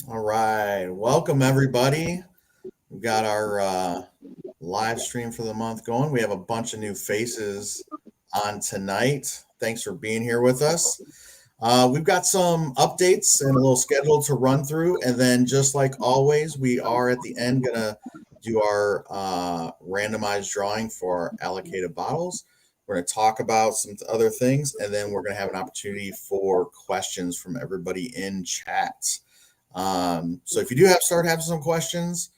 All right. Welcome, everybody. We've got our live stream for the month going. We have a bunch of new faces on tonight. Thanks for being here with us. We've got some updates and a little schedule to run through. And then, just like always, we are at the end going to do our randomized drawing for our allocated bottles. We're going to talk about some other things, and then we're going to have an opportunity for questions from everybody in chat. So if you do start having some questions,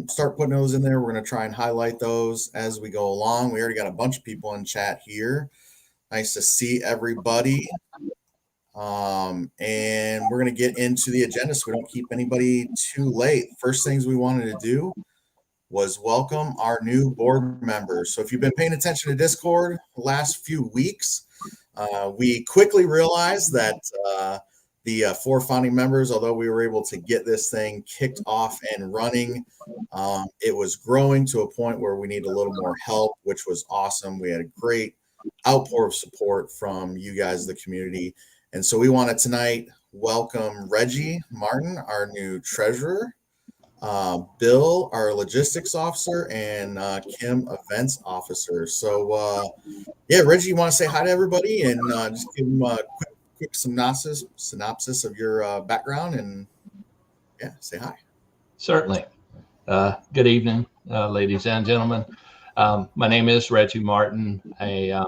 start putting those in there. We're going to try and highlight those as we go along. We already got a bunch of people in chat here. Nice to see everybody. And we're going to get into the agenda so we don't keep anybody too late. First things we wanted to do was welcome our new board members. So if you've been paying attention to Discord the last few weeks, we quickly realized that the 4 founding members, although we were able to get this thing kicked off and running, it was growing to a point where we need a little more help, which was awesome. We had a great outpour of support from you guys, the community. And so we want to tonight welcome Reggie Martin, our new treasurer, Bill, our logistics officer, and Kim, events officer. So, Reggie, you want to say hi to everybody and just give them a quick synopsis of your background and say hi. Certainly. Good evening, ladies and gentlemen. My name is Reggie Martin. I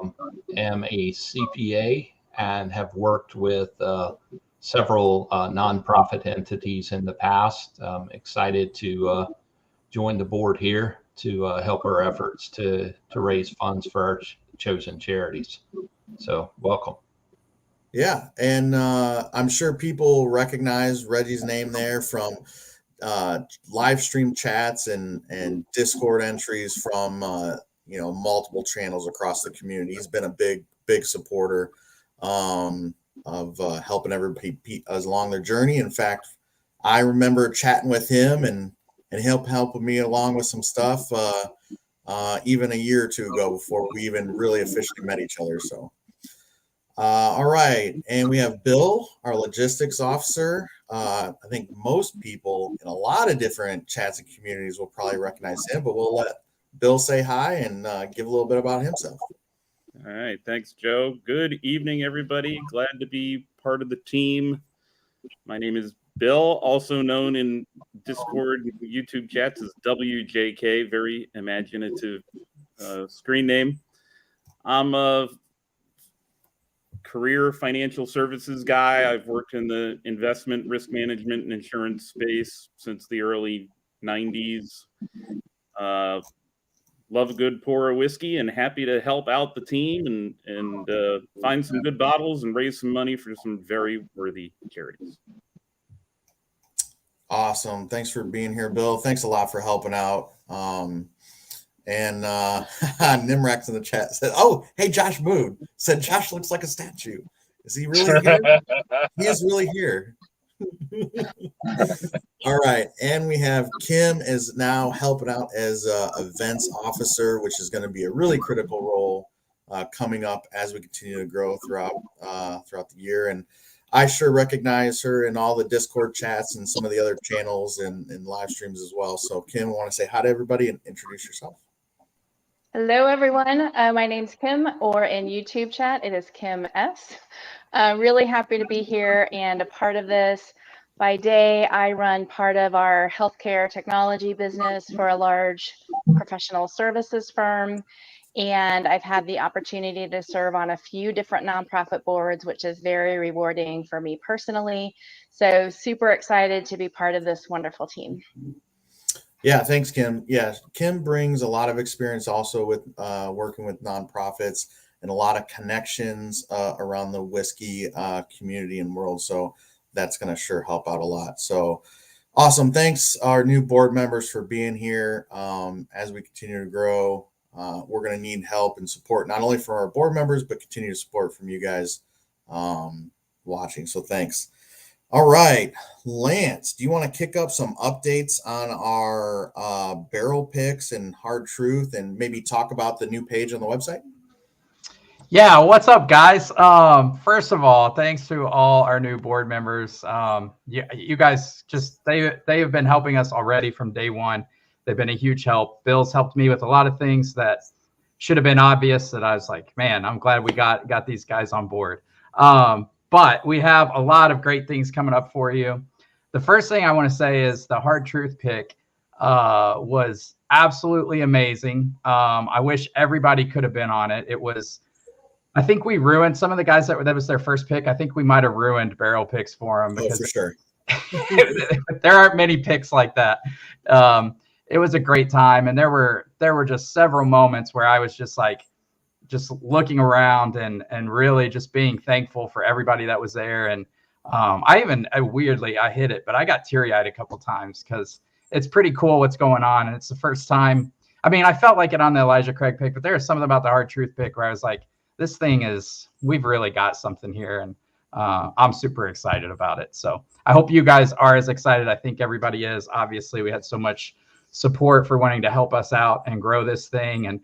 am a CPA and have worked with several nonprofit entities in the past. I'm excited to join the board here to help our efforts to raise funds for our chosen charities. So welcome. Yeah, and I'm sure people recognize Reggie's name there from live stream chats and Discord entries from multiple channels across the community. He's been a big supporter of helping everybody along their journey. In fact, I remember chatting with him and helping me along with some stuff even a year or two ago before we even really officially met each other. So. All right, and we have Bill, our logistics officer. I think most people in a lot of different chats and communities will probably recognize him, but we'll let Bill say hi and give a little bit about himself. All right, thanks, Joe. Good evening, everybody. Glad to be part of the team. My name is Bill, also known in Discord and YouTube chats as WJK, very imaginative screen name. I'm a career financial services guy. I've worked in the investment, risk management, and insurance space since the early 90s. Love a good pour of whiskey and happy to help out the team and find some good bottles and raise some money for some very worthy charities. Awesome. Thanks for being here, Bill. Thanks a lot for helping out. And Nimrax in the chat said, "Oh, hey, Josh Moon said Josh looks like a statue. Is he really here? He is really here." All right, and we have Kim is now helping out as events officer, which is going to be a really critical role coming up as we continue to grow throughout the year. And I sure recognize her in all the Discord chats and some of the other channels and live streams as well. So, Kim, I want to say hi to everybody and introduce yourself. Hello, everyone. My name's Kim, or in YouTube chat, it is Kim S. Really happy to be here and a part of this. By day, I run part of our healthcare technology business for a large professional services firm, and I've had the opportunity to serve on a few different nonprofit boards, which is very rewarding for me personally. So super excited to be part of this wonderful team. Yeah, thanks, Kim. Yeah, Kim brings a lot of experience also with working with nonprofits and a lot of connections around the whiskey community and world. So that's going to sure help out a lot. So awesome. Thanks, our new board members, for being here. As we continue to grow, we're going to need help and support, not only from our board members, but continue support from you guys watching. So thanks. All right, Lance, do you want to kick up some updates on our barrel picks and hard truth and maybe talk about the new page on the website? Yeah, what's up, guys? First of all, thanks to all our new board members. You guys just they have been helping us already from day one. They've been a huge help. Bill's helped me with a lot of things that should have been obvious. That I was like, man, I'm glad we got these guys on board. But we have a lot of great things coming up for you. The first thing I want to say is the Hard Truth pick was absolutely amazing. I wish everybody could have been on it. It was. I think we ruined some of the guys that was their first pick. I think we might have ruined barrel picks for them because for sure. there aren't many picks like that. It was a great time, and there were just several moments where I was just looking around and really just being thankful for everybody that was there. And weirdly I hit it, but I got teary-eyed a couple times because it's pretty cool what's going on, and it's the first time. I mean, I felt like it on the Elijah Craig pick, but there was something about the Hard Truth pick where I was like, this thing we've really got something here, and I'm super excited about it. So I hope you guys are as excited. I think everybody is. Obviously, we had so much support for wanting to help us out and grow this thing. And,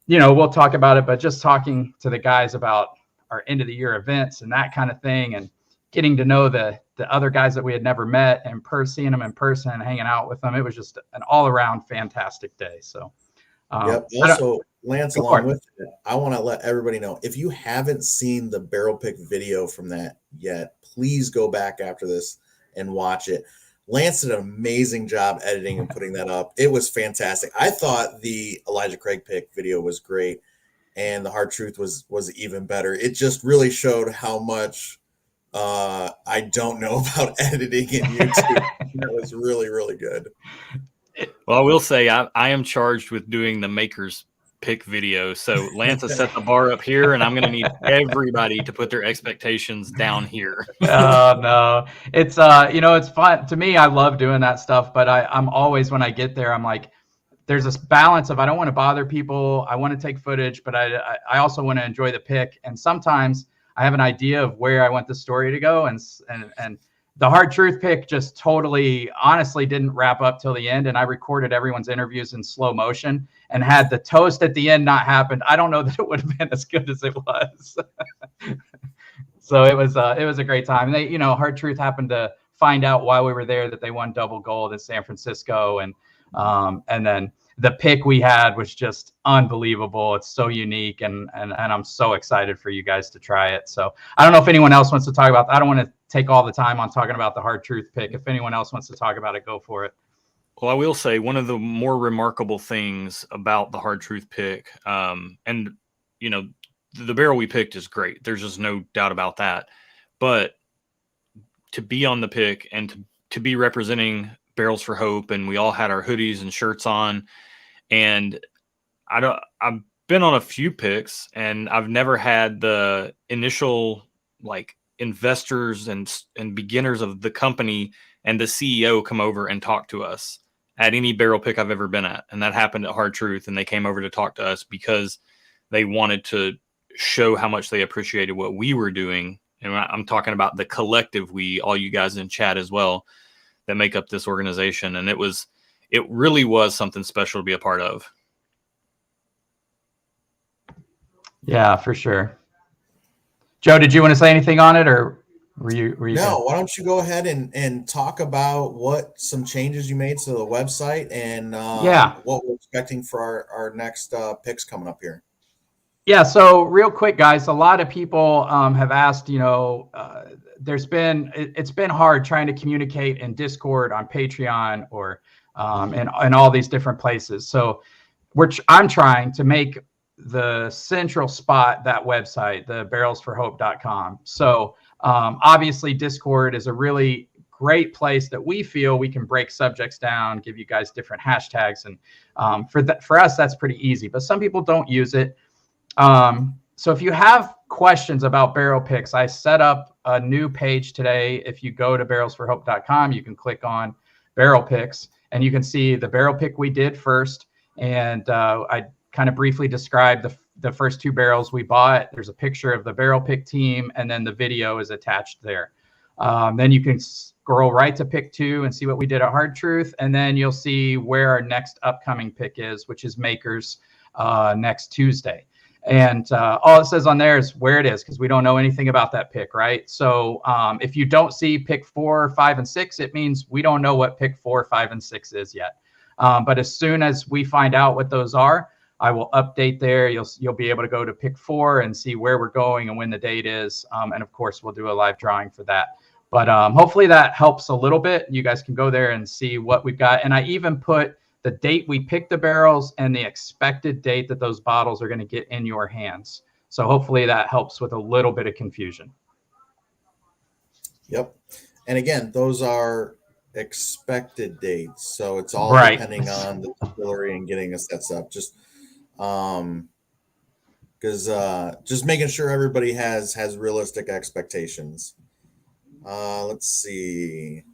we'll talk about it, but just talking to the guys about our end of the year events and that kind of thing, and getting to know the other guys that we had never met and seeing them in person and hanging out with them. It was just an all around fantastic day. So, yep. Also, Lance, along with it, I want to let everybody know, if you haven't seen the barrel pick video from that yet, please go back after this and watch it. Lance did an amazing job editing and putting that up. It was fantastic. I thought the Elijah Craig pick video was great, and the Hard Truth was even better. It just really showed how much I don't know about editing in YouTube. That was really, really good. Well, I will say I am charged with doing the Makers pick video. So Lance has set the bar up here, and I'm going to need everybody to put their expectations down here. Oh, no. It's, it's fun. To me, I love doing that stuff, but I'm always, when I get there, I'm like, there's this balance of, I don't want to bother people. I want to take footage, but I also want to enjoy the pick. And sometimes I have an idea of where I want the story to go. And the Hard Truth pick just totally, honestly, didn't wrap up till the end. And I recorded everyone's interviews in slow motion, and had the toast at the end not happened, I don't know that it would have been as good as it was. So it was a great time. And they, Hard Truth happened to find out while we were there that they won double gold in San Francisco. And then the pick we had was just unbelievable. It's so unique, and I'm so excited for you guys to try it. So I don't know if anyone else wants to talk about, I don't want to take all the time on talking about the Hard Truth pick. If anyone else wants to talk about it, go for it. Well, I will say one of the more remarkable things about the Hard Truth pick, and the barrel we picked is great. There's just no doubt about that. But to be on the pick and to be representing Barrels for Hope, and we all had our hoodies and shirts on, and I've been on a few picks, and I've never had the initial investors and beginners of the company and the CEO come over and talk to us at any barrel pick I've ever been at. And that happened at Hard Truth, and they came over to talk to us because they wanted to show how much they appreciated what we were doing. And I'm talking about the collective we, all you guys in chat as well, that make up this organization. And it really was something special to be a part of. Yeah, for sure. Joe, did you want to say anything on it, or were you No, why don't you go ahead and talk about what some changes you made to the website, and what we're expecting for our next picks coming up here. Yeah, so real quick, guys, a lot of people have asked, it's been hard trying to communicate in Discord, on Patreon, or in all these different places. So I'm trying to make the central spot that website, the barrelsforhope.com. So obviously Discord is a really great place that we feel we can break subjects down, give you guys different hashtags, and for us that's pretty easy, but some people don't use it. So if you have questions about barrel picks, I set up a new page today. If you go to barrelsforhope.com, you can click on barrel picks, and you can see the barrel pick we did first. And I kind of briefly described the first two barrels we bought. There's a picture of the barrel pick team, and then the video is attached there. Then you can scroll right to pick 2 and see what we did at Hard Truth. And then you'll see where our next upcoming pick is, which is Makers next Tuesday. And all it says on there is where it is, because we don't know anything about that pick, right? So if you don't see pick 4, 5, and 6, it means we don't know what pick 4, 5, and 6 is yet. But as soon as we find out what those are, I will update there. You'll be able to go to pick 4 and see where we're going and when the date is. And of course, we'll do a live drawing for that. But hopefully that helps a little bit. You guys can go there and see what we've got. And I even put the date we picked the barrels and the expected date that those bottles are going to get in your hands. So hopefully that helps with a little bit of confusion. Yep. And again, those are expected dates. So it's all Right. depending on the distillery and getting us that stuff. Just because just making sure everybody has realistic expectations. Let's see.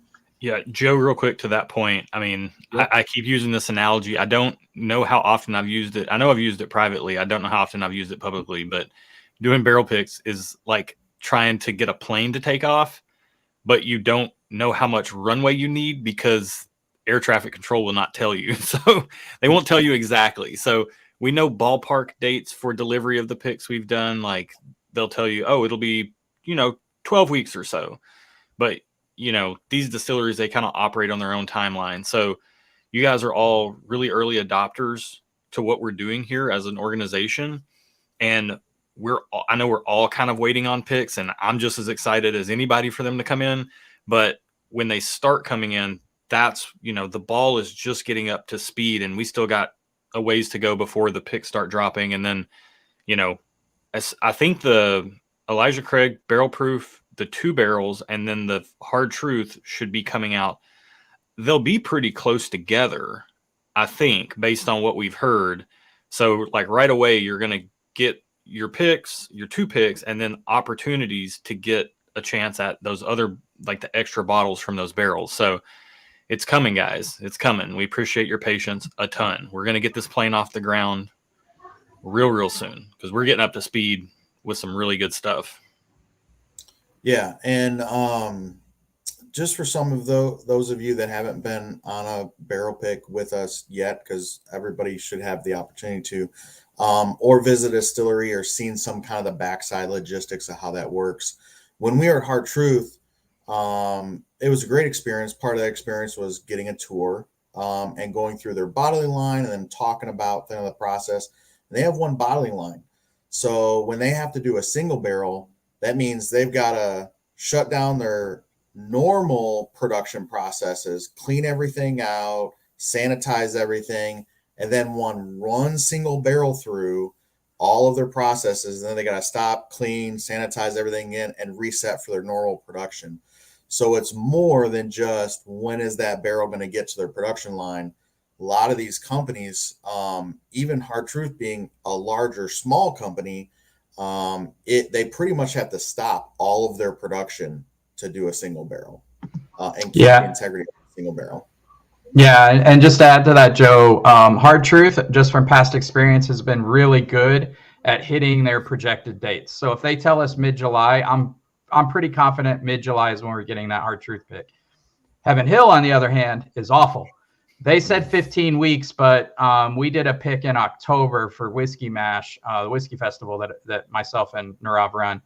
Yeah, Joe, real quick to that point. I mean, Yep. I keep using this analogy. I don't know how often I've used it. I know I've used it privately. I don't know how often I've used it publicly, but doing barrel picks is like trying to get a plane to take off, but you don't know how much runway you need because air traffic control will not tell you. So they won't tell you exactly. So we know ballpark dates for delivery of the picks we've done. Like they'll tell you, oh, it'll be, 12 weeks or so. But these distilleries, they kind of operate on their own timeline. So you guys are all really early adopters to what we're doing here as an organization. And I know we're all kind of waiting on picks, and I'm just as excited as anybody for them to come in. But when they start coming in, that's, the ball is just getting up to speed, and we still got a ways to go before the picks start dropping. And then, I think the Elijah Craig barrel proof, the 2 barrels, and then the Hard Truth should be coming out. They'll be pretty close together, I think, based on what we've heard. So like right away, you're going to get your picks, your 2 picks, and then opportunities to get a chance at those other, like the extra bottles from those barrels. So it's coming, guys. It's coming. We appreciate your patience a ton. We're going to get this plane off the ground real soon because we're getting up to speed with some really good stuff. Yeah, and just for some of those of you that haven't been on a barrel pick with us yet, because everybody should have the opportunity to, or visit a distillery or seen some kind of the backside logistics of how that works. When we were at Hard Truth, it was a great experience. Part of that experience was getting a tour and going through their bottling line and then talking about the process. And they have one bottling line. So when they have to do a single barrel, that means they've got to shut down their normal production processes, clean everything out, sanitize everything, and then run single barrel through all of their processes. And then they got to stop, clean, sanitize everything in, and reset for their normal production. So it's more than just when is that barrel going to get to their production line. A lot of these companies, even Hard Truth being a larger, small company, they pretty much have to stop all of their production to do a single barrel and keep the integrity of a single barrel. Yeah, and just to add to that, Joe, Hard Truth, just from past experience, has been really good at hitting their projected dates. So if they tell us mid-July, I'm pretty confident mid-July is when we're getting that Hard Truth pick. Heaven Hill, on the other hand, is awful. They said 15 weeks, but we did a pick in October for Whiskey Mash, the whiskey festival that myself and Nirav run,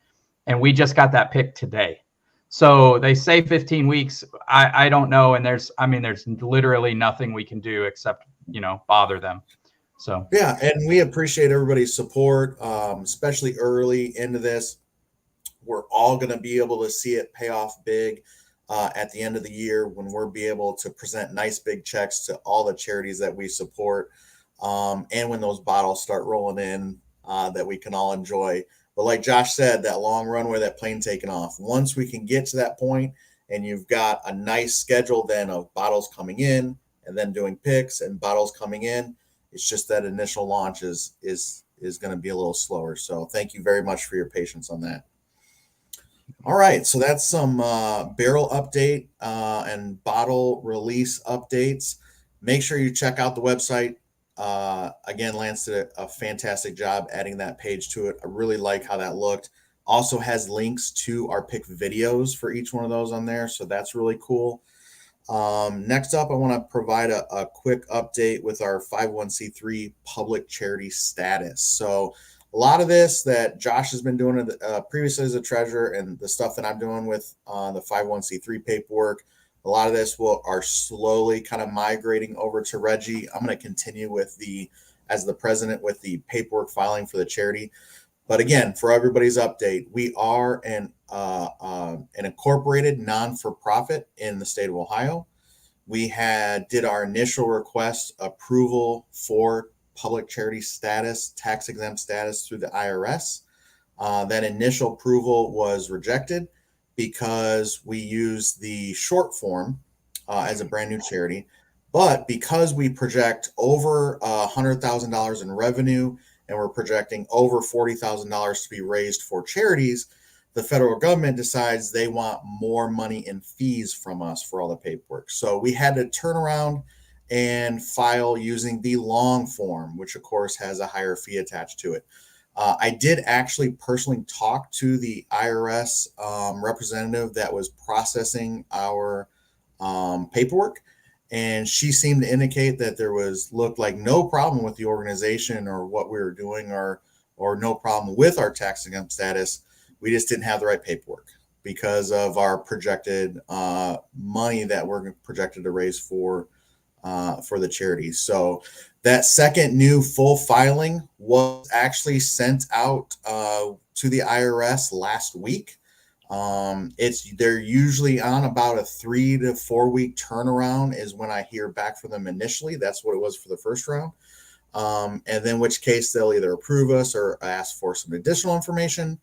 and we just got that pick today. So they say 15 weeks. I don't know, and there's literally nothing we can do except bother them. So yeah, and we appreciate everybody's support, especially early into this. We're all going to be able to see it pay off big. At the end of the year, when we'll be able to present nice big checks to all the charities that we support, and when those bottles start rolling in that we can all enjoy. But like Josh said, that long runway, that plane taking off, once we can get to that point and you've got a nice schedule then of bottles coming in and then doing picks and bottles coming in, it's just that initial launch is going to be a little slower. So thank you very much for your patience on that. All right, so that's some barrel update and bottle release updates. Make sure you check out the website. Again, Lance did a fantastic job adding that page to it. I really like how that looked. Also has links to our pick videos for each one of those on there, so that's really cool. Next up, I want to provide a quick update with our 501c3 public charity status. So a lot of this that Josh has been doing previously as a treasurer, and the stuff that I'm doing with the 501c3 paperwork, a lot of this are slowly kind of migrating over to Reggie. I'm going to continue with as the president with the paperwork filing for the charity. But again, for everybody's update, we are an incorporated non-for-profit in the state of Ohio. We did our initial request approval for public charity status, tax exempt status through the IRS. That initial approval was rejected because we used the short form as a brand new charity. But because we project over $100,000 in revenue, and we're projecting over $40,000 to be raised for charities, the federal government decides they want more money in fees from us for all the paperwork. So we had to turn around and file using the long form, which of course has a higher fee attached to it. I did actually personally talk to the IRS representative that was processing our paperwork, and she seemed to indicate that there looked like no problem with the organization or what we were doing, or no problem with our tax exempt status. We just didn't have the right paperwork because of our projected money that we're projected to raise for the charity. So that second new full filing was actually sent out to the IRS last week. They're usually on about a 3 to 4 week turnaround is when I hear back from them initially. That's what it was for the first round. And then which case they'll either approve us or ask for some additional information.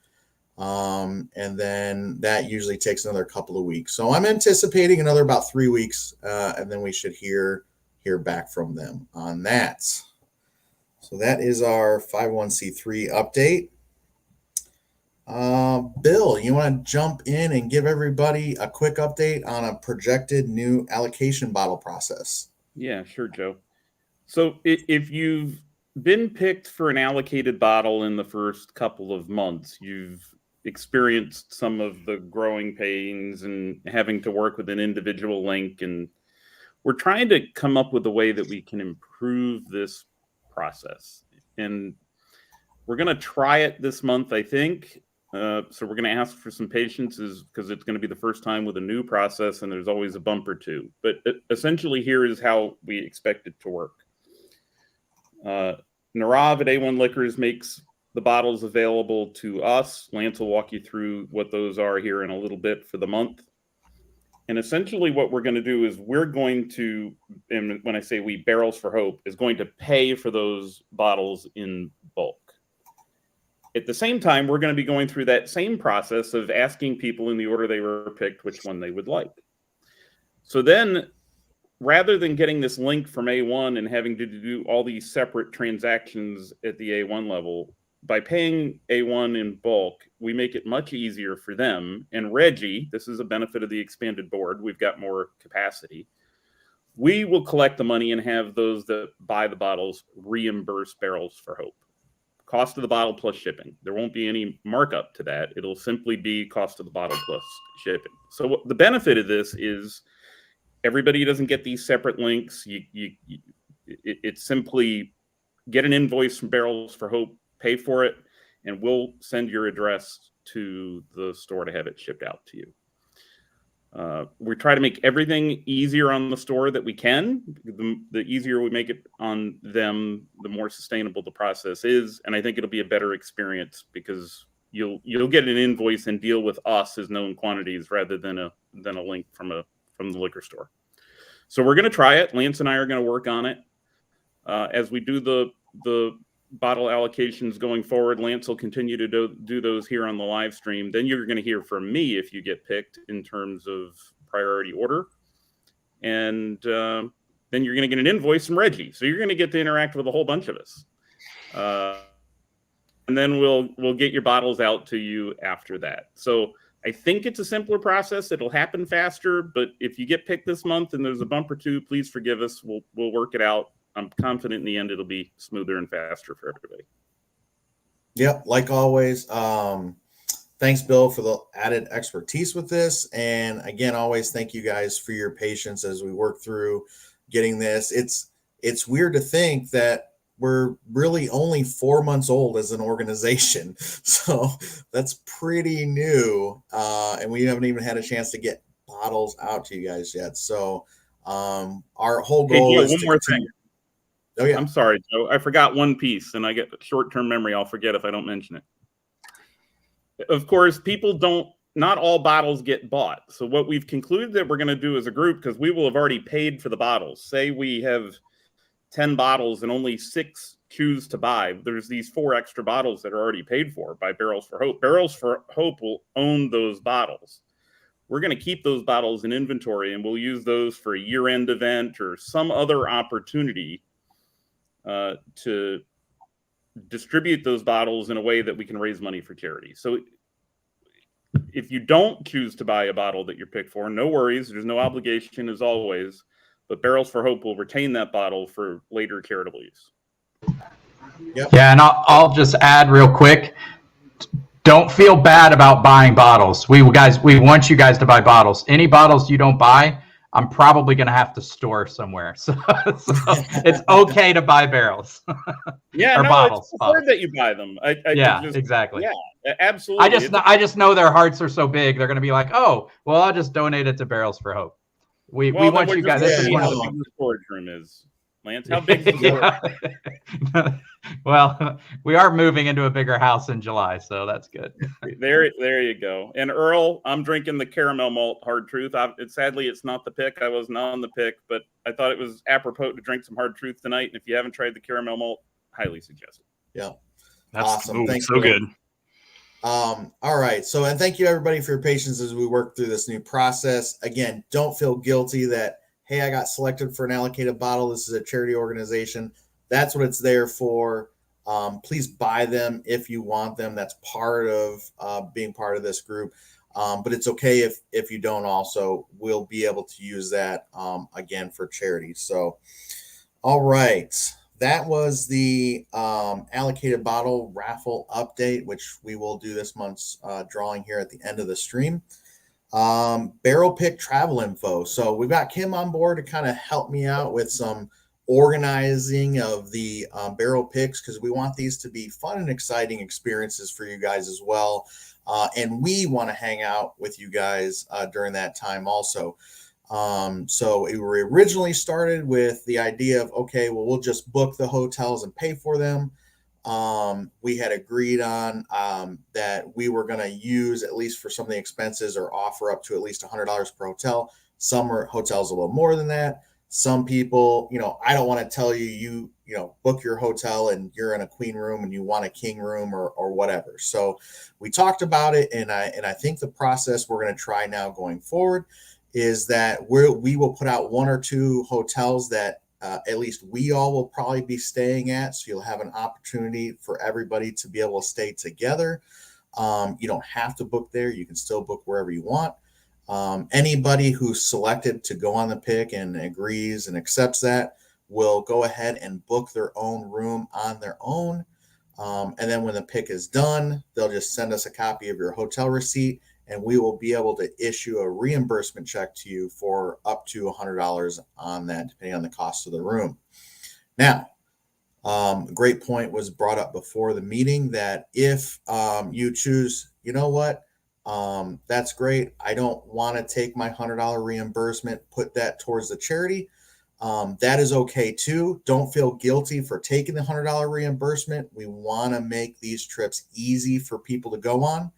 And then that usually takes another couple of weeks. So I'm anticipating another about 3 weeks, and then we should hear back from them on that. So that is our 501c3 update. Bill, you want to jump in and give everybody a quick update on a projected new allocation bottle process? Yeah, sure, Joe. So if you've been picked for an allocated bottle in the first couple of months, you've experienced some of the growing pains and having to work with an individual link, and we're trying to come up with a way that we can improve this process. And we're going to try it this month, I think. So we're going to ask for some patience because it's going to be the first time with a new process, and there's always a bump or two. But essentially, here is how we expect it to work. Narav at A1 Liquors makes the bottles available to us. Lance will walk you through what those are here in a little bit for the month. And essentially what we're going to do is we're going to, and when I say we, Barrels for Hope is going to pay for those bottles in bulk. At the same time, we're going to be going through that same process of asking people in the order they were picked which one they would like. So then, rather than getting this link from A1 and having to do all these separate transactions at the A1 level, by paying A1 in bulk, we make it much easier for them. And Reggie, this is a benefit of the expanded board, we've got more capacity. We will collect the money and have those that buy the bottles reimburse Barrels for Hope. Cost of the bottle plus shipping. There won't be any markup to that. It'll simply be cost of the bottle plus shipping. So the benefit of this is everybody doesn't get these separate links. It's simply get an invoice from Barrels for Hope, pay for it, and we'll send your address to the store to have it shipped out to you. We try to make everything easier on the store that we can. The easier we make it on them, the more sustainable the process is. And I think it'll be a better experience because you'll get an invoice and deal with us as known quantities rather than a link from the liquor store. So we're going to try it. Lance and I are going to work on it. As we do the bottle allocations going forward, Lance will continue to do those here on the live stream. Then you're going to hear from me if you get picked in terms of priority order. And then you're going to get an invoice from Reggie. So you're going to get to interact with a whole bunch of us. And then we'll get your bottles out to you after that. So I think it's a simpler process. It'll happen faster. But if you get picked this month and there's a bump or two, please forgive us. We'll work it out. I'm confident in the end it'll be smoother and faster for everybody. Yep, like always. Thanks, Bill, for the added expertise with this. And again, always thank you guys for your patience as we work through getting this. It's weird to think that we're really only 4 months old as an organization. So that's pretty new. And we haven't even had a chance to get bottles out to you guys yet. So our whole Hey, goal Joe, is one to more continue. thing. Oh, yeah. I'm sorry, Joe. I forgot one piece, and I get short-term memory. I'll forget if I don't mention it. Of course, not all bottles get bought. So what we've concluded that we're going to do as a group, because we will have already paid for the bottles. Say we have 10 bottles and only 6 choose to buy. There's these 4 extra bottles that are already paid for by Barrels for Hope. Barrels for Hope will own those bottles. We're going to keep those bottles in inventory, and we'll use those for a year-end event or some other opportunity to distribute those bottles in a way that we can raise money for charity. So if you don't choose to buy a bottle that you're picked for, no worries. There's no obligation as always, but Barrels for Hope will retain that bottle for later charitable use. Yep. Yeah, and I'll just add real quick. Don't feel bad about buying bottles. We want you guys to buy bottles. Any bottles you don't buy, I'm probably going to have to store somewhere. So it's okay to buy barrels. Yeah, or no, bottles. It's preferred that you buy them. Exactly. Yeah, absolutely. I just know their hearts are so big. They're going to be like, oh, well, I'll just donate it to Barrels for Hope. We want you guys. This This is one how of the big the storage room is, Lance. How big is the storage? Well, we are moving into a bigger house in July, so that's good. There you go. And Earl, I'm drinking the caramel malt Hard Truth. Sadly, it's not the pick. I wasn't on the pick, but I thought it was apropos to drink some Hard Truth tonight. And if you haven't tried the caramel malt, highly suggest it. Yeah. That's awesome. Thanks. So good. All right. So, and thank you everybody for your patience as we work through this new process. Again, don't feel guilty that, hey, I got selected for an allocated bottle. This is a charity organization. That's what it's there for. Please buy them if you want them. That's part of being part of this group. But it's okay if you don't also. We'll be able to use that again for charity. So, all right. That was the allocated bottle raffle update, which we will do this month's drawing here at the end of the stream. Barrel pick travel info. So we've got Kim on board to kind of help me out with some organizing of the barrel picks, because we want these to be fun and exciting experiences for you guys as well. And we want to hang out with you guys during that time also. So we originally started with the idea of, okay, well, we'll just book the hotels and pay for them. We had agreed on that we were going to use, at least for some of the expenses, or offer up to at least $100 per hotel. Some are hotels a little more than that. Some people, I don't want to tell you, book your hotel and you're in a queen room and you want a king room or whatever. So we talked about it, and I think the process we're going to try now going forward is that we will put out 1 or 2 hotels that at least we all will probably be staying at. So you'll have an opportunity for everybody to be able to stay together. You don't have to book there. You can still book wherever you want. Anybody who's selected to go on the pick and agrees and accepts that will go ahead and book their own room on their own. And then when the pick is done, they'll just send us a copy of your hotel receipt, and we will be able to issue a reimbursement check to you for up to $100 on that, depending on the cost of the room. Now, a great point was brought up before the meeting that if you choose, that's great. I don't want to take my $100 reimbursement, put that towards the charity. That is okay too. Don't feel guilty for taking the $100 reimbursement. We want to make these trips easy for people to go on.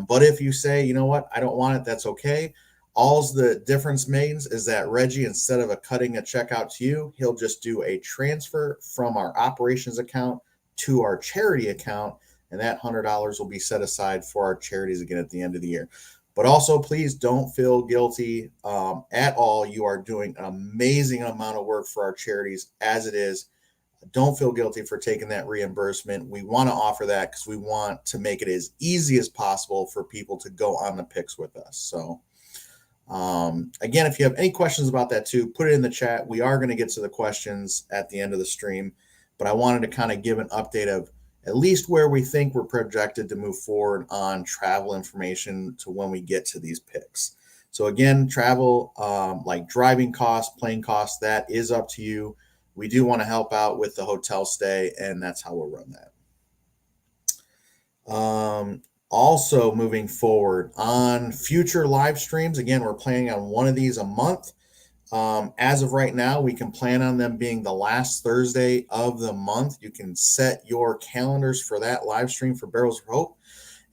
But if you say, you know what, I don't want it, that's okay. All's the difference means is that Reggie, instead of cutting a check out to you, he'll just do a transfer from our operations account to our charity account. And that $100 will be set aside for our charities again at the end of the year. But also, please don't feel guilty at all. You are doing an amazing amount of work for our charities as it is. Don't feel guilty for taking that reimbursement. We want to offer that because we want to make it as easy as possible for people to go on the picks with us. So again, if you have any questions about that too, put it in the chat. We are going to get to the questions at the end of the stream, but I wanted to kind of give an update of at least where we think we're projected to move forward on travel information to when we get to these picks. So again, travel, like driving costs, plane costs, that is up to you. we do want to help out with the hotel stay, and that's how we'll run that. Also moving forward on future live streams, again, we're planning on one of these a month. As of right now, we can plan on them being the last Thursday of the month. You can set your calendars for that live stream for Barrels of Hope.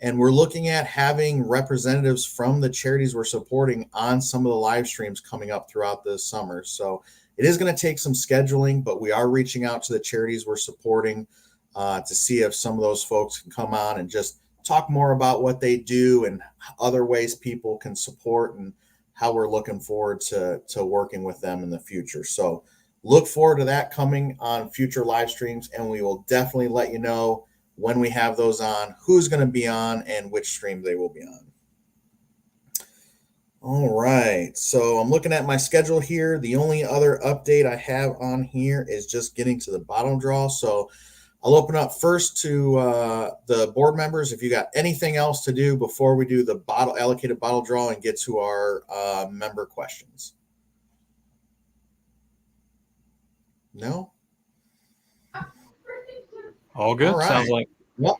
And we're looking at having representatives from the charities we're supporting on some of the live streams coming up throughout the summer. So it is going to take some scheduling, but we are reaching out to the charities we're supporting to see if some of those folks can come on and just talk more about what they do and other ways people can support and how we're looking forward to working with them in the future. So look forward to that coming on future live streams, and we will definitely let you know when we have those on, who's going to be on, and which stream they will be on. All right, so I'm looking at my schedule here. The only other update I have on here is just getting to the bottle draw. So I'll open up first to the board members. If you got anything else to do before we do the allocated bottle draw and get to our member questions. No? All good. All right. Sounds like. Well,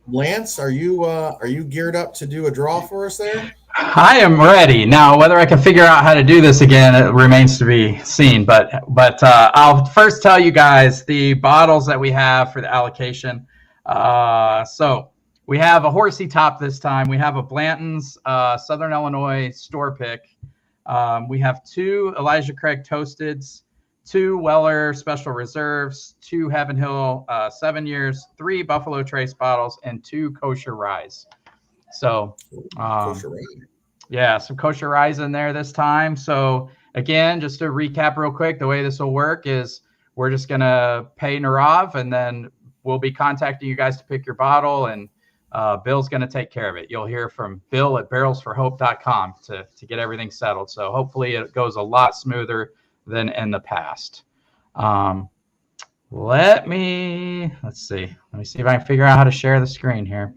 Lance, are you geared up to do a draw for us there? I am ready. Now, whether I can figure out how to do this again, it remains to be seen. But I'll first tell you guys the bottles that we have for the allocation. So we have a Horsey Top this time. We have a Blanton's Southern Illinois store pick. We have 2 Elijah Craig Toasteds, 2 Weller Special Reserves, 2 Heaven Hill 7 years, 3 Buffalo Trace bottles, and 2 Kosher Ryes. So, yeah, some Kosher Ryes in there this time. So, again, just to recap real quick, the way this will work is we're just going to pay Narav, and then we'll be contacting you guys to pick your bottle, and Bill's going to take care of it. You'll hear from Bill at barrelsforhope.com to get everything settled. So, hopefully, it goes a lot smoother than in the past. Let me see if I can figure out how to share the screen here.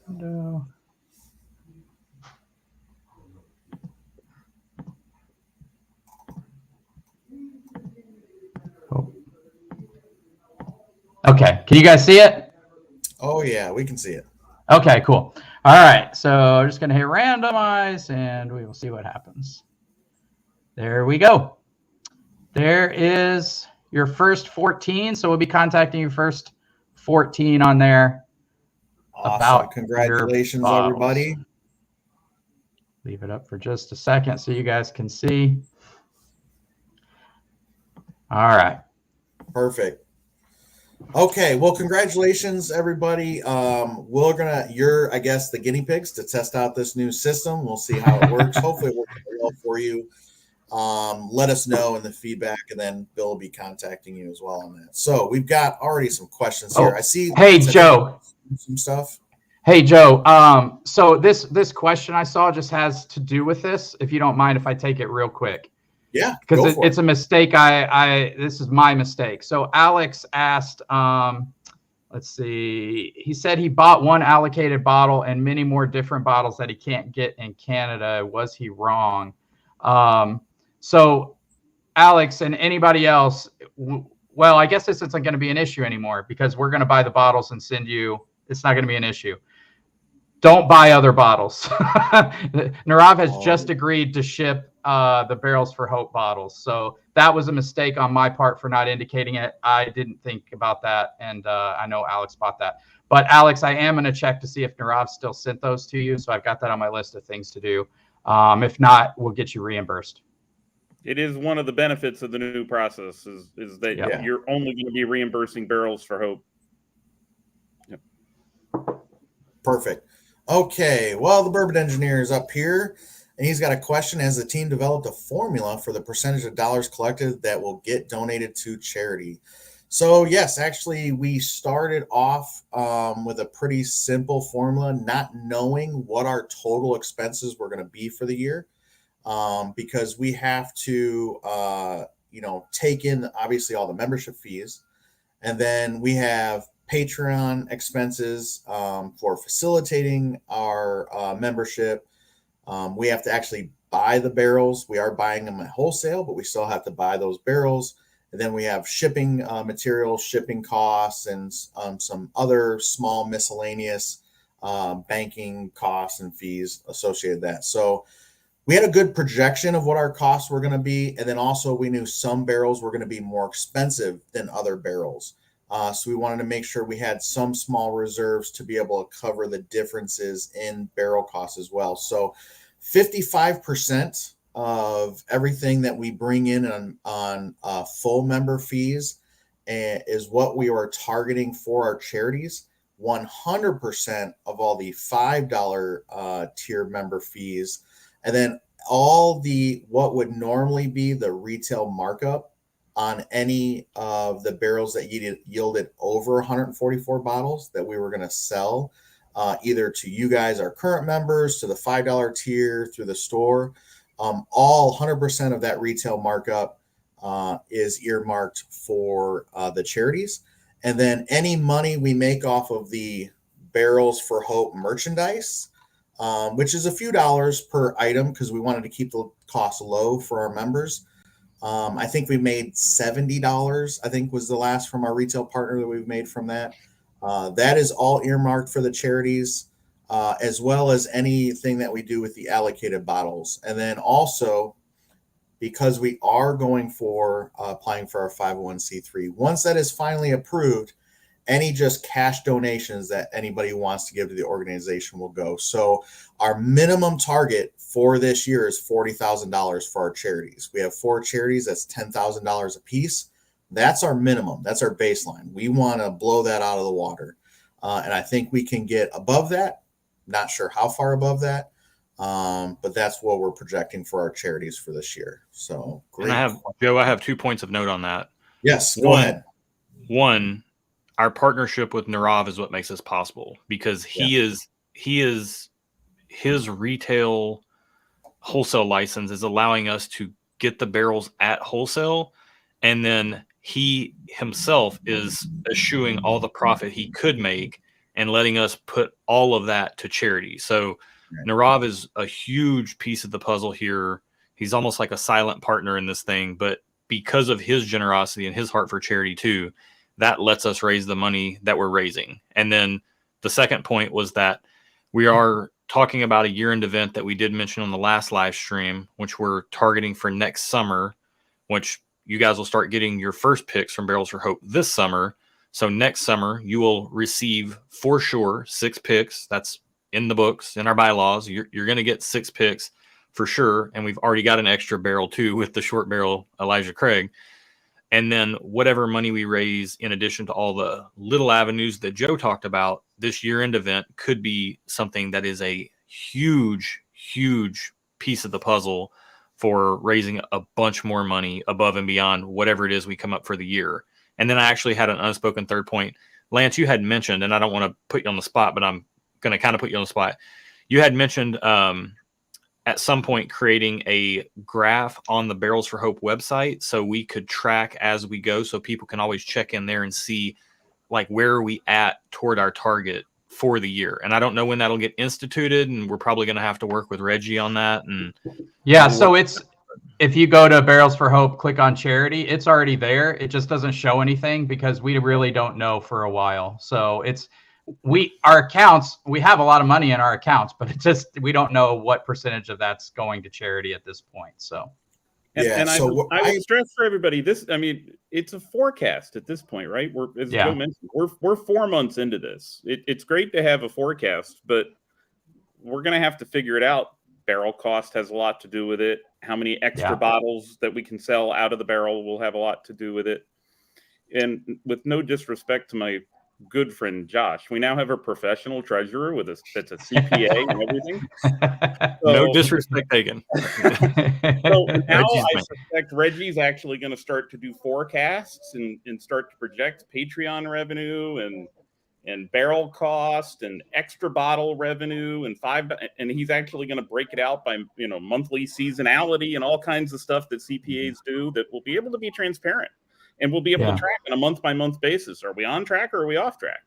No. Oh. Okay, can you guys see it? Oh yeah, we can see it. Okay, cool. All right, so I'm just going to hit randomize, and we will see what happens. There we go. There is your first 14, so we'll be contacting you first 14 on there. Awesome. About congratulations, everybody. Leave it up for just a second so you guys can see. All right. Perfect. Okay, well, congratulations, everybody. You're, I guess, the guinea pigs to test out this new system. We'll see how it works. Hopefully it works well for you. Let us know in the feedback, and then Bill will be contacting you as well on that. So we've got already some questions here. I see. Hey, Joe. Some stuff. Hey, Joe. So this question I saw just has to do with this. If you don't mind, if I take it real quick. Yeah, because it's a mistake. This is my mistake. So Alex asked, let's see, he said he bought one allocated bottle and many more different bottles that he can't get in Canada. Was he wrong? So Alex and anybody else, well, I guess this isn't going to be an issue anymore because we're going to buy the bottles and send you. It's not going to be an issue. Don't buy other bottles. Narav has just agreed to ship the Barrels for Hope bottles. So that was a mistake on my part for not indicating it. I didn't think about that. And I know Alex bought that. But Alex, I am going to check to see if Narav still sent those to you. So I've got that on my list of things to do. If not, we'll get you reimbursed. It is one of the benefits of the new process is that you're only going to be reimbursing Barrels for Hope. Yep. Perfect. Okay, well, the bourbon engineer is up here, and he's got a question. Has the team developed a formula for the percentage of dollars collected that will get donated to charity? So, yes, actually, we started off with a pretty simple formula, not knowing what our total expenses were going to be for the year, because we have to, take in, obviously, all the membership fees, and then we have Patreon expenses for facilitating our membership. We have to actually buy the barrels. We are buying them at wholesale, but we still have to buy those barrels. And then we have shipping materials, shipping costs, and some other small miscellaneous banking costs and fees associated with that. So we had a good projection of what our costs were going to be. And then also we knew some barrels were going to be more expensive than other barrels. So we wanted to make sure we had some small reserves to be able to cover the differences in barrel costs as well. So 55% of everything that we bring in on full member fees is what we are targeting for our charities. 100% of all the $5 tier member fees, and then all the what would normally be the retail markup on any of the barrels that yielded over 144 bottles that we were going to sell, either to you guys, our current members, to the $5 tier, through the store. All 100% of that retail markup is earmarked for the charities. And then any money we make off of the Barrels for Hope merchandise, which is a few dollars per item because we wanted to keep the cost low for our members. I think we made $70, I think was the last from our retail partner that we've made from that. That is all earmarked for the charities, as well as anything that we do with the allocated bottles. And then also, because we are going for applying for our 501c3, once that is finally approved, any just cash donations that anybody wants to give to the organization will go. So our minimum target for this year is $40,000 for our charities. We have 4 charities. That's $10,000 a piece. That's our minimum. That's our baseline. We want to blow that out of the water. And I think we can get above that. Not sure how far above that. But that's what we're projecting for our charities for this year. So great. And I have 2 points of note on that. Yes, go ahead. One, our partnership with Narav is what makes this possible, because his retail wholesale license is allowing us to get the barrels at wholesale, and then he himself is eschewing all the profit he could make and letting us put all of that to charity. So Narav is a huge piece of the puzzle here. He's almost like a silent partner in this thing, but because of his generosity and his heart for charity too, that lets us raise the money that we're raising. And then the second point was that we are talking about a year-end event that we did mention on the last live stream, which we're targeting for next summer, which you guys will start getting your first picks from Barrels for Hope this summer. So next summer, you will receive for sure 6 picks. That's in the books, in our bylaws. You're going to get 6 picks for sure. And we've already got an extra barrel too with the short barrel Elijah Craig. And then whatever money we raise, in addition to all the little avenues that Joe talked about, this year-end event could be something that is a huge, huge piece of the puzzle for raising a bunch more money above and beyond whatever it is we come up for the year. And then I actually had an unspoken third point. Lance, you had mentioned, and I don't want to put you on the spot, but I'm going to kind of put you on the spot. You had mentioned at some point creating a graph on the Barrels for Hope website so we could track as we go, so people can always check in there and see like where are we at toward our target for the year. And I don't know when that'll get instituted, and we're probably going to have to work with Reggie on that. And yeah, so it's, if you go to Barrels for Hope, click on charity, it's already there. It just doesn't show anything because we really don't know for a while. So it's, our accounts, we have a lot of money in our accounts, but it's just, we don't know what percentage of that's going to charity at this point. So and I would stress for everybody this, I mean, it's a forecast at this point, right? We're, as Joe mentioned, we're 4 months into this. It's great to have a forecast, but we're going to have to figure it out. Barrel cost has a lot to do with it. How many extra bottles that we can sell out of the barrel will have a lot to do with it. And with no disrespect to my good friend Josh, we now have a professional treasurer with us that's a CPA and everything. So, no disrespect taken. So now I suspect Reggie's actually going to start to do forecasts and start to project Patreon revenue and barrel cost and extra bottle revenue and he's actually going to break it out by monthly seasonality and all kinds of stuff that CPAs do that will be able to be transparent. And we'll be able to track on a month-by-month basis. Are we on track or are we off track?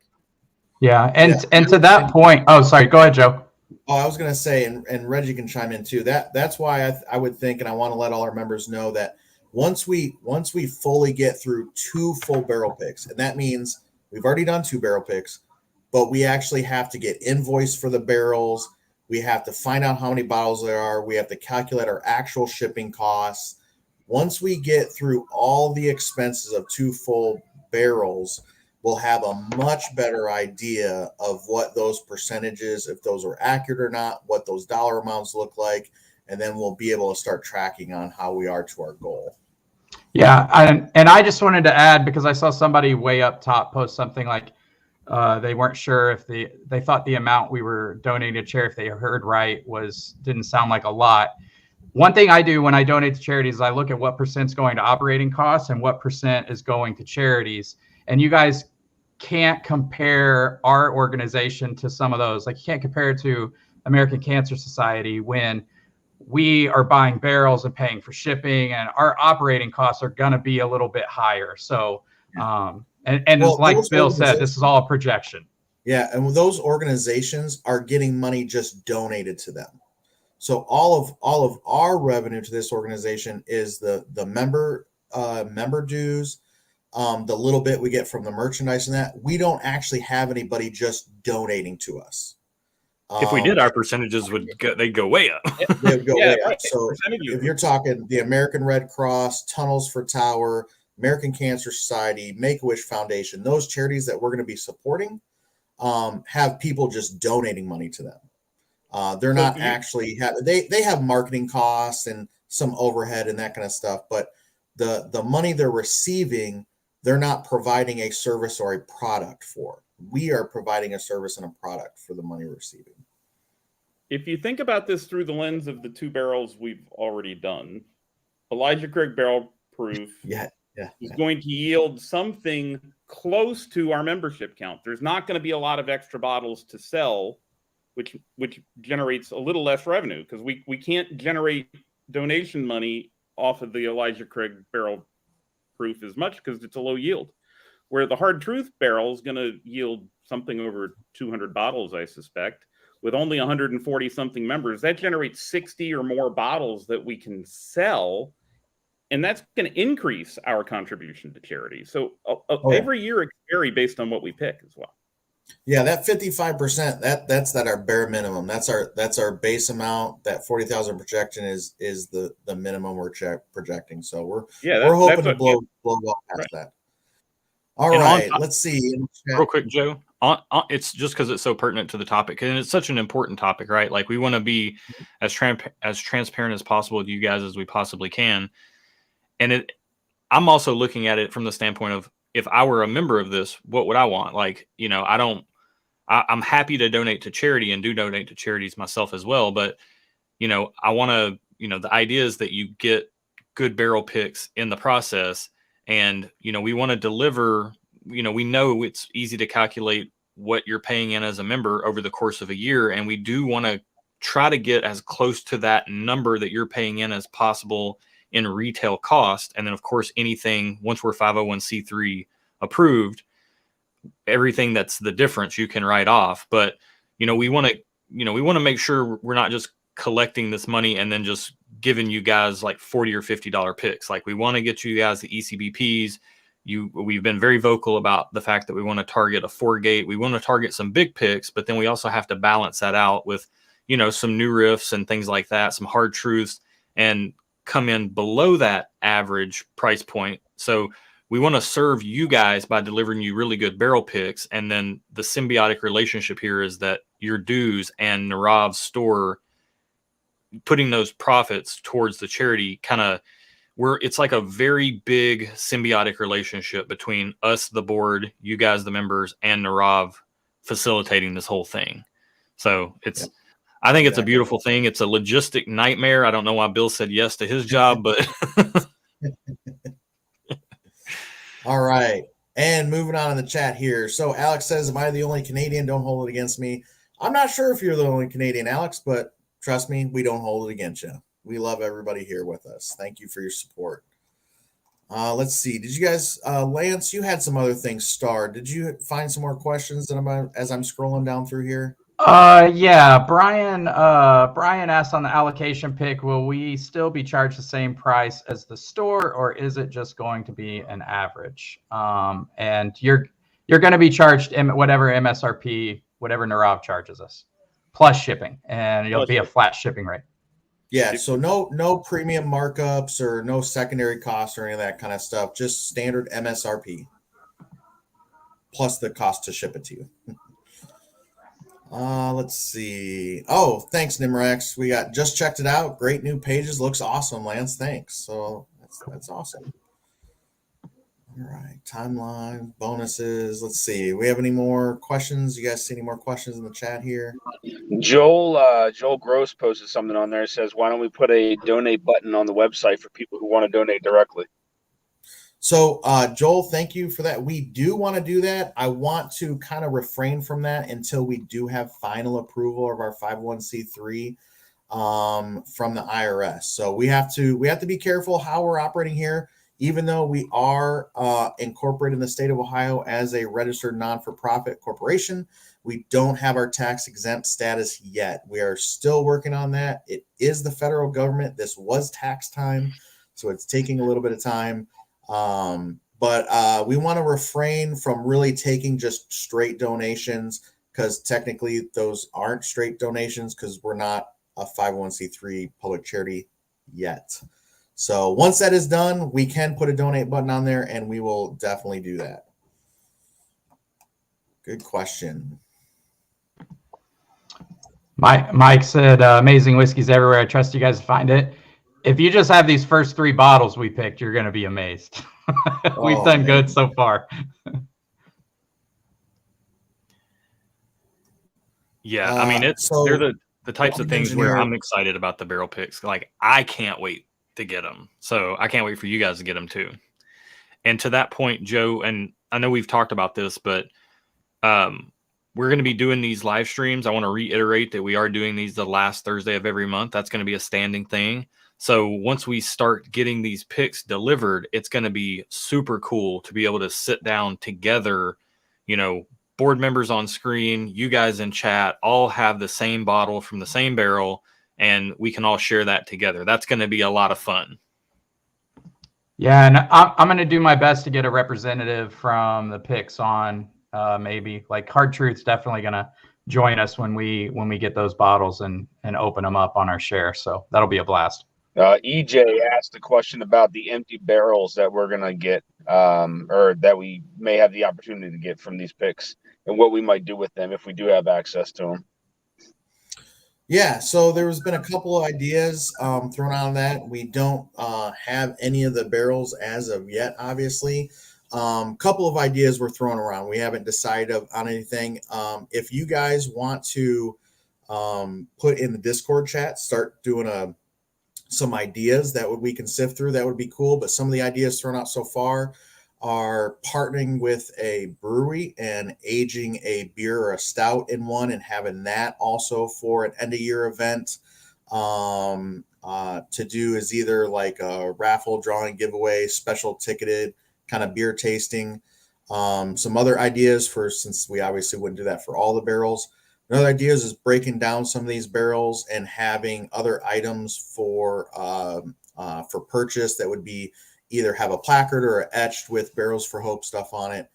Yeah, and to that point, oh, sorry, go ahead, Joe. Oh, I was going to say, and Reggie can chime in too. That's why I would think, and I want to let all our members know that once we fully get through 2 full barrel picks, and that means we've already done 2 barrel picks, but we actually have to get invoiced for the barrels. We have to find out how many bottles there are. We have to calculate our actual shipping costs. Once we get through all the expenses of 2 full barrels, we'll have a much better idea of what those percentages, if those are accurate or not, what those dollar amounts look like, and then we'll be able to start tracking on how we are to our goal. Yeah, and I just wanted to add, because I saw somebody way up top post something like they weren't sure if they thought the amount we were donating to charity, if they heard right, didn't sound like a lot. One thing I do when I donate to charities is I look at what percent's going to operating costs and what percent is going to charities. And you guys can't compare our organization to some of those. Like, you can't compare it to American Cancer Society when we are buying barrels and paying for shipping, and our operating costs are going to be a little bit higher. So, and well, like Bill said, this is all a projection. Yeah, and those organizations are getting money just donated to them. So all of our revenue to this organization is the member dues, the little bit we get from the merchandise and that. We don't actually have anybody just donating to us. If we did, our percentages they'd go way up. They'd go way up. So if you're talking the American Red Cross, Tunnels for Tower, American Cancer Society, Make-A-Wish Foundation, those charities that we're going to be supporting, have people just donating money to them. They're not actually they have marketing costs and some overhead and that kind of stuff, but the money they're receiving, they're not providing a service or a product for. We are providing a service and a product for the money we're receiving. If you think about this through the lens of the 2 barrels we've already done, Elijah Craig Barrel Proof is going to yield something close to our membership count. There's not going to be a lot of extra bottles to sell, which generates a little less revenue, because we can't generate donation money off of the Elijah Craig Barrel Proof as much because it's a low yield. Where the Hard Truth barrel is going to yield something over 200 bottles, I suspect, with only 140 something members. That generates 60 or more bottles that we can sell, and that's going to increase our contribution to charity. So every year it can vary based on what we pick as well. Yeah, that 55%, that's our bare minimum. That's our base amount. That 40,000 projection is the minimum we're projecting. So we're hoping to blow well past that. All right, let's see. Real quick, Joe. It's just because it's so pertinent to the topic, and it's such an important topic, right? Like, we want to be as transparent as possible with you guys as we possibly can. And I'm also looking at it from the standpoint of, if I were a member of this, what would I want? Like, I'm happy to donate to charity and do donate to charities myself as well. But, I want to, the idea is that you get good barrel picks in the process. And, we want to deliver, we know it's easy to calculate what you're paying in as a member over the course of a year. And we do want to try to get as close to that number that you're paying in as possible in retail cost. And then, of course, anything, once we're 501c3 approved, everything that's the difference you can write off. But, we want to make sure we're not just collecting this money and then just giving you guys like $40 or $50 picks. Like, we want to get you guys the ECBPs. We've been very vocal about the fact that we want to target a 4-gate. We want to target some big picks, but then we also have to balance that out with, some new riffs and things like that, some hard truths, and come in below that average price point. So we want to serve you guys by delivering you really good barrel picks. And then the symbiotic relationship here is that your dues and Narav's store, putting those profits towards the charity, it's like a very big symbiotic relationship between us, the board, you guys, the members, and Narav facilitating this whole thing. So I think it's a beautiful thing. It's a logistic nightmare. I don't know why Bill said yes to his job, but all right. And moving on in the chat here. So Alex says, am I the only Canadian? Don't hold it against me. I'm not sure if you're the only Canadian, Alex, but trust me, we don't hold it against you. We love everybody here with us. Thank you for your support. Let's see. Did you guys, Lance, you had some other things starred. Did you find some more questions as I'm scrolling down through here? Yeah, Brian asked on the allocation pick, will we still be charged the same price as the store, or is it just going to be an average? And you're going to be charged whatever MSRP, whatever Narav charges us, plus shipping, and it'll be a flat shipping rate. Yeah, so no premium markups or no secondary costs or any of that kind of stuff. Just standard MSRP plus the cost to ship it to you. Let's see. Oh, thanks, Nimrex. We just checked it out. Great new pages. Looks awesome, Lance. Thanks. So that's awesome. All right, timeline, bonuses. Let's see. We have any more questions? You guys see any more questions in the chat here? Joel Gross posted something on there. Says, why don't we put a donate button on the website for people who want to donate directly? So, Joel, thank you for that. We do want to do that. I want to kind of refrain from that until we do have final approval of our 501c3 from the IRS. So we have to be careful how we're operating here. Even though we are incorporated in the state of Ohio as a registered non-for-profit corporation, we don't have our tax exempt status yet. We are still working on that. It is the federal government. This was tax time, so it's taking a little bit of time. But we want to refrain from really taking just straight donations, because technically those aren't straight donations because we're not a 501c3 public charity yet. So once that is done, we can put a donate button on there, and we will definitely do that. Good question. Mike said, amazing whiskeys everywhere. I trust you guys to find it. If you just have these first 3 bottles we picked, you're going to be amazed. We've done good so far. Yeah, I mean, they're the types of things where I'm excited about the barrel picks. Like, I can't wait to get them. So I can't wait for you guys to get them too. And to that point, Joe, and I know we've talked about this, but we're going to be doing these live streams. I want to reiterate that we are doing these the last Thursday of every month. That's going to be a standing thing. So once we start getting these picks delivered, it's going to be super cool to be able to sit down together, board members on screen, you guys in chat, all have the same bottle from the same barrel, and we can all share that together. That's going to be a lot of fun. Yeah, and I'm going to do my best to get a representative from the picks on. Maybe like Hard Truth's definitely going to join us when we get those bottles and open them up on our share. So that'll be a blast. EJ asked a question about the empty barrels that we're going to get, or that we may have the opportunity to get from these picks, and what we might do with them if we do have access to them. Yeah, so there's been a couple of ideas thrown on that. We don't have any of the barrels as of yet, obviously. Couple of ideas were thrown around. We haven't decided on anything. If you guys want to put in the Discord chat, start doing some ideas that we can sift through, that would be cool. But some of the ideas thrown out so far are partnering with a brewery and aging a beer or a stout in one, and having that also for an end of year event to do is either like a raffle drawing giveaway, special ticketed kind of beer tasting. Some other ideas since we obviously wouldn't do that for all the barrels. Another idea is breaking down some of these barrels and having other items for purchase that would be either have a placard or etched with Barrels for Hope stuff on it.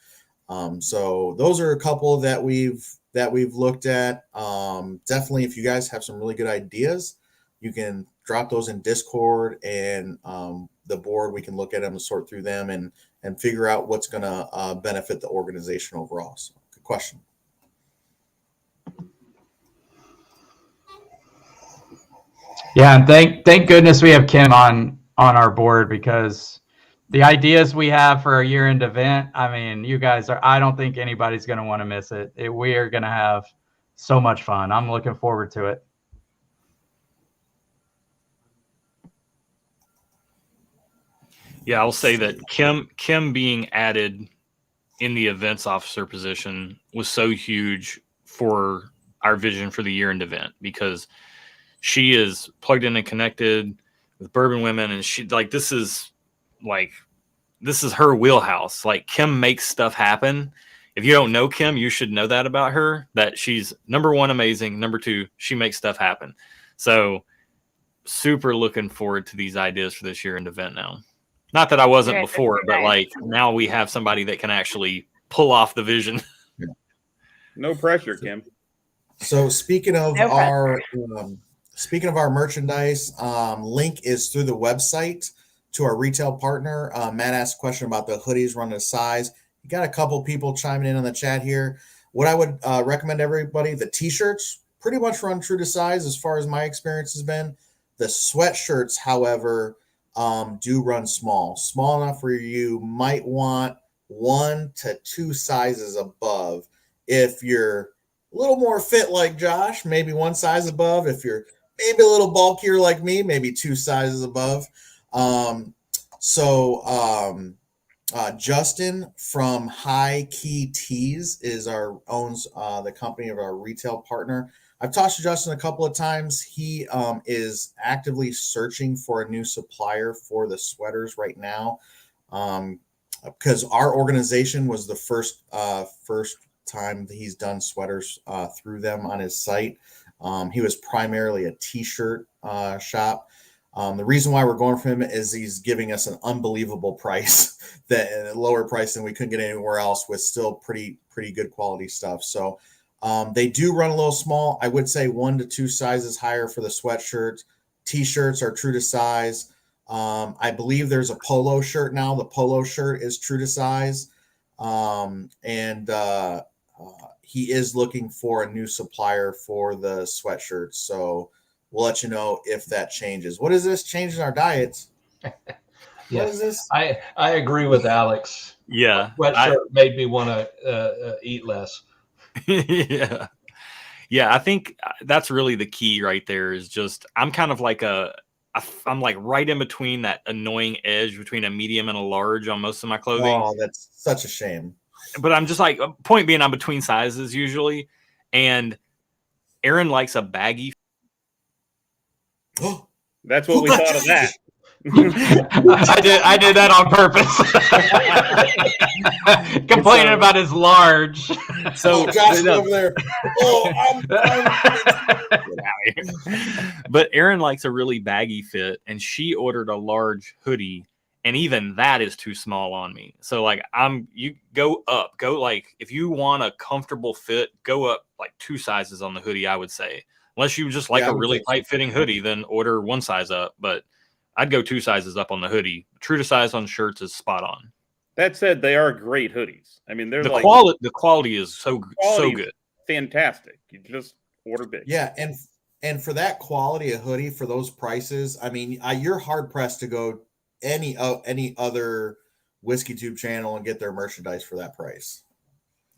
So those are a couple that we've looked at. Definitely, if you guys have some really good ideas, you can drop those in Discord, and the board, we can look at them and sort through them and figure out what's going to benefit the organization overall. So good question. Yeah, and thank goodness we have Kim on our board, because the ideas we have for our year-end event, I mean, you guys I don't think anybody's going to want to miss it. We are going to have so much fun. I'm looking forward to it. Yeah, I'll say that Kim being added in the events officer position was so huge for our vision for the year-end event, because she is plugged in and connected with Bourbon Women, and this is her wheelhouse. Like, Kim makes stuff happen, if you don't know Kim, you should know that about her, that she's number one, amazing. Number two, she makes stuff happen. So super looking forward to these ideas for this year and event now. Not that I wasn't Good, before, that's but nice. like now we have somebody that can actually pull off the vision. No pressure, Kim. So speaking of No our merchandise, link is through the website to our retail partner. Matt asked a question about the hoodies running a size. You got a couple people chiming in on the chat here. What I would recommend everybody, the t-shirts pretty much run true to size as far as my experience has been. The sweatshirts, however, do run small enough where you might want 1 to 2 sizes above. If you're a little more fit like Josh, maybe 1 size above. If you're maybe a little bulkier like me, maybe 2 sizes above. Justin from High Key Tees owns the company of our retail partner. I've talked to Justin a couple of times. He is actively searching for a new supplier for the sweaters right now, because our organization was the first time that he's done sweaters through them on his site. He was primarily a t-shirt shop. The reason why we're going for him is he's giving us an unbelievable price, that a lower price than we couldn't get anywhere else, with still pretty good quality stuff. So they do run a little small. I would say 1 to 2 sizes higher for the sweatshirts. T-shirts are true to size. I believe there's a polo shirt now. The polo shirt is true to size. He is looking for a new supplier for the sweatshirts. So we'll let you know if that changes. What is this? Changing our diets? What is this? I agree with Alex. Yeah. Sweatshirt made me want to eat less. Yeah. I think that's really the key right there, is just, I'm kind of like I'm like right in between that annoying edge between a medium and a large on most of my clothing. Oh, that's such a shame. But I'm just like, point being, I'm between sizes usually. And Aaron likes a baggy. That's what we thought of that. I did that on purpose. Complaining about his large. So Josh is over there. But Erin likes a really baggy fit, and she ordered a large hoodie, and even that is too small on me. So like, you go like, if you want a comfortable fit, go up like 2 sizes on the hoodie, I would say. Unless you just like a really tight fitting hoodie, then order 1 size up. But I'd go 2 sizes up on the hoodie. True to size on shirts is spot on. That said, they are great hoodies. I mean, they're the quality is so good. Fantastic. You just order big. Yeah, and for that quality of hoodie for those prices, I mean, you're hard pressed to go any other Whiskey Tube channel and get their merchandise for that price.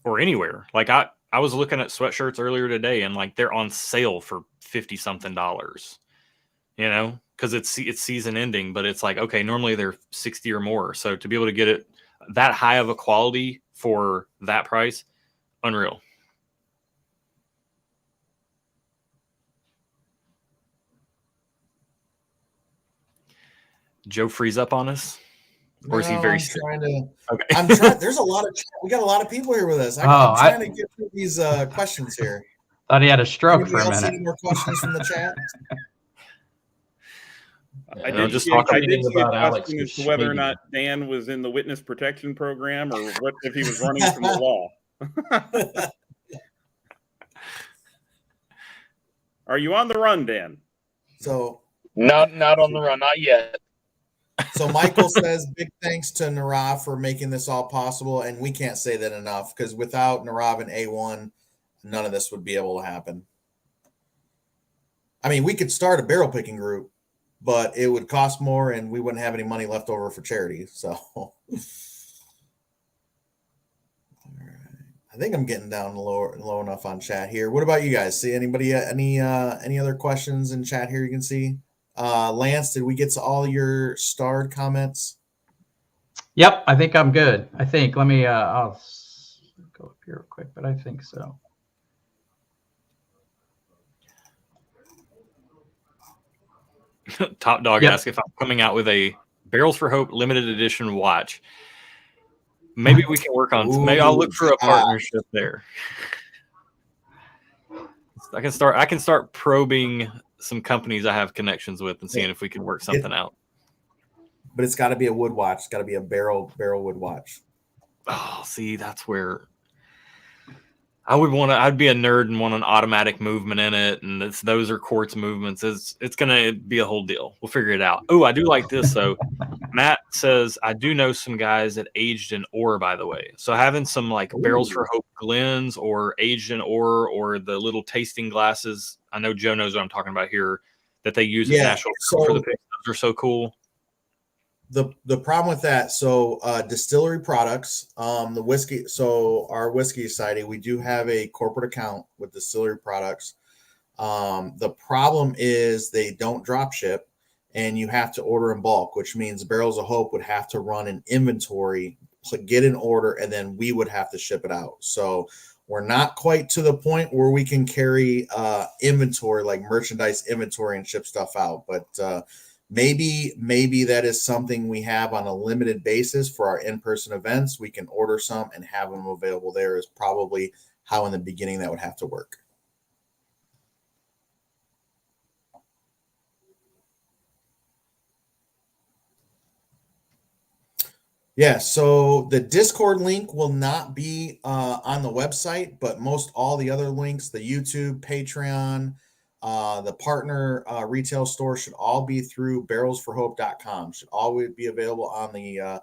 Or anywhere. Like I was looking at sweatshirts earlier today, and like they're on sale for $50-something. You know, because it's season ending, but it's like, okay, normally they're 60 or more. So to be able to get it that high of a quality for that price, unreal. Joe freeze up on us, or is he very? I'm trying. There's we got a lot of people here with us. I'm trying to get through these questions here. Thought he had a stroke for a minute. Any more questions from the chat? I did see a question as to whether or not Dan was in the witness protection program, or what if he was running from the law. Are you on the run, Dan? So not on the run, not yet. So Michael says, big thanks to Narav for making this all possible, and we can't say that enough, because without Narav and A1, none of this would be able to happen. I mean, we could start a barrel picking group, but it would cost more, and we wouldn't have any money left over for charity. So, all right. I think I'm getting down low enough on chat here. What about you guys? See anybody? Any other questions in chat here? You can see. Lance, did we get to all your starred comments? Yep, I think I'm good. I think. Let me. I'll go up here real quick, but I think so. Top Dog asked if I'm coming out with a Barrels for Hope limited edition watch. maybe we can work on. Maybe I'll look for a partnership there. I can start probing some companies I have connections with and seeing if we can work something out. But it's got to be a wood watch. It's got to be a barrel wood watch. Oh, see, that's where I'd be a nerd and want an automatic movement in it, and those are quartz movements. It's gonna be a whole deal. We'll figure it out. Oh, I do like this though. Matt says, I do know some guys that aged in ore, by the way. So having some like Barrels for Hope Glens or aged in ore or the little tasting glasses. I know Joe knows what I'm talking about here, that they use as natural for the picks. Those are so cool. The problem with that, so Distillery Products, the whiskey, so our whiskey society, we do have a corporate account with Distillery Products. The problem is they don't drop ship and you have to order in bulk, which means Barrels of Hope would have to run an inventory, get an order, and then we would have to ship it out. So we're not quite to the point where we can carry inventory, like merchandise inventory, and ship stuff out. But maybe that is something we have on a limited basis for our in-person events. We can order some and have them available there, is probably how in the beginning that would have to work. Yeah, so the Discord link will not be on the website, but most all the other links, the YouTube, Patreon, the partner retail store, should all be through barrelsforhope.com. Should always be available on the